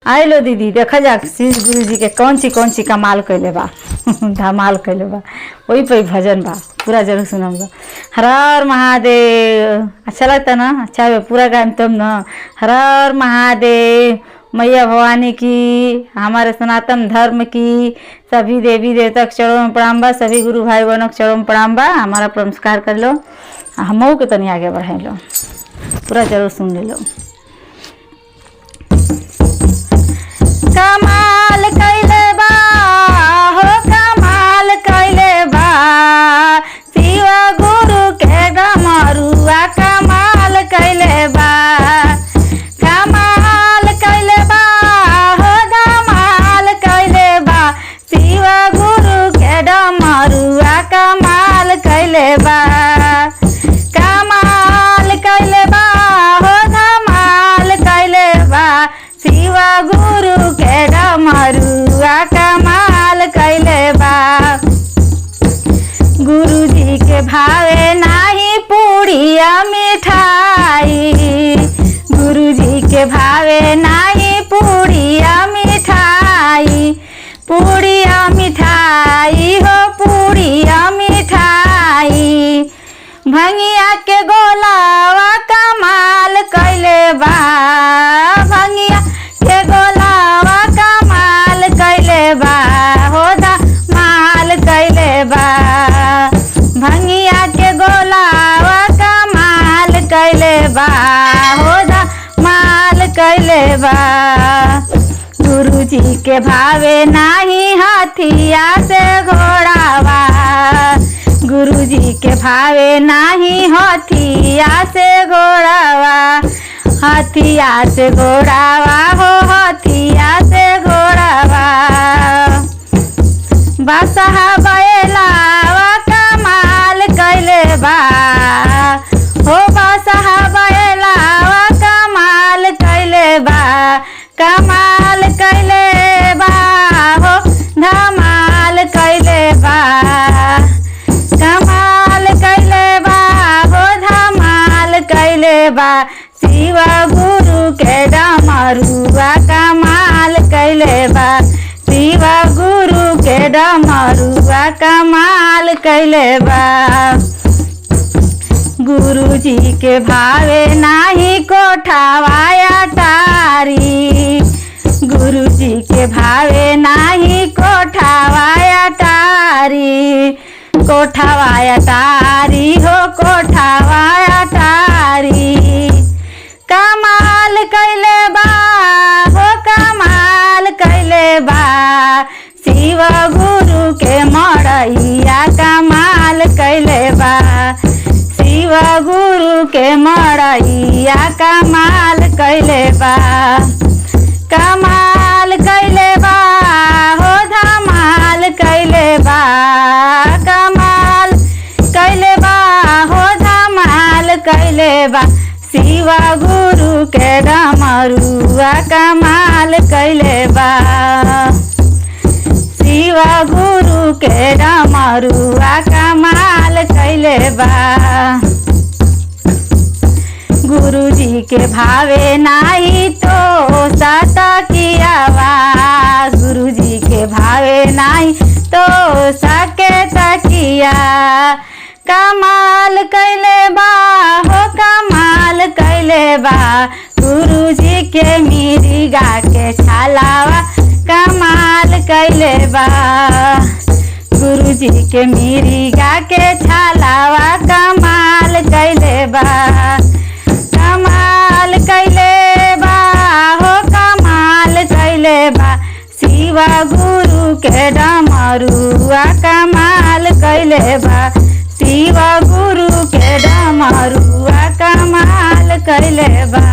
आए लो दीदी देखा जा श्री गुरु जी के कौन सी कमाल कैले बा धमाल कैले बा। वही पे भजन बा पूरा जरूर सुनम। हर हर महादेव। अच्छा लगता ना? अच्छा पूरा गायम तुम ना। हर हर महादेव। मैया भवानी की, हमारे सनातन धर्म की, सभी देवी देवता के चरणों में प्रणाम बा, सभी गुरु भाई बहनों के चरणों में प्रणाम बा। हमारा नमस्कार कर लो, हमहू के तनी आगे बढ़े लो, पूरा जरूर सुन ले लो। कमाल कैले बा हो कमाल कैले बा, शिव गुरु के डमरुआ कमाल कैले बा। कमाल कैले बा हो धमाल कैले बा, शिव गुरु के डमरुआ कमाल कैले बा। कमाल कैले बा हो धमाल कैले बा, शिव गुरु के डमरुआ कमाल कैले बा। गुरु जी के भावे नाही पूड़िया मिठाई, गुरु जी के भावे नाही पूड़िया मिठाई, पूड़िया मिठाई हो पूड़िया मिठाई। भंगिया के गोलावा कमाल कैले बा, भंगिया के गोलावा कमाल कैले बा हो धमाल कैले बा। भंगिया के गोलावा कमाल कैले बा हो धमाल कैले बा। गुरु जी के भावे नाही हाथिया से घोड़ावा, गुरु जी के भावे नाही हाथिया से घोड़ावा, हाथिया से घोड़ावा हो हाथिया से घोड़ावा। बसहा बैलावा कमाल कैले बा हो, बसहा बैलावा कमाल कैले बा, कमाल कैले बा हो धमाल कैले बा, कमाल कैले बा हो धमाल कैले बा। शिव गुरु के डमरुआ कमाल कैले बा, शिव गुरु के डमरुआ कमाल कैले बा। गुरु जी के भावे नाही कोठावाया टारी, गुरु जी के भावे नाही कोठावाया टारी, कोठावाया टारी हो कोठावाया टारी। कमाल कैले बा हो कमाल कैले बा, शिव गुरु के मड़ैया कमाल कैले बा, शिव गुरु के मड़ैया कमाल कैले बा। कमाल कैले बा हो धमाल कैले बा, कमाल कैले बा हो धमाल कैले बा। शिव गुरु के डमरुआ कमाल कैले बा, शिव गुरु के डमरुआ कमाल कैले बा। गुरु जी के भावे नाही तो साता कियावा, गुरु जी के भावे नाही तो सके तकिया। कमाल कैले बा हो कमाल कैले बा, गुरु जी के मिर्गा के छालावा कमाल कैले बा, गुरु जी के मिर्गा के छालावा कमाल कैले बा। कमाल कैले बा हो कमाल कैले बा, शिव गुरु के डमरुआ कमाल कैले बा, शिव गुरु के डमरुआ कमाल कैले बा।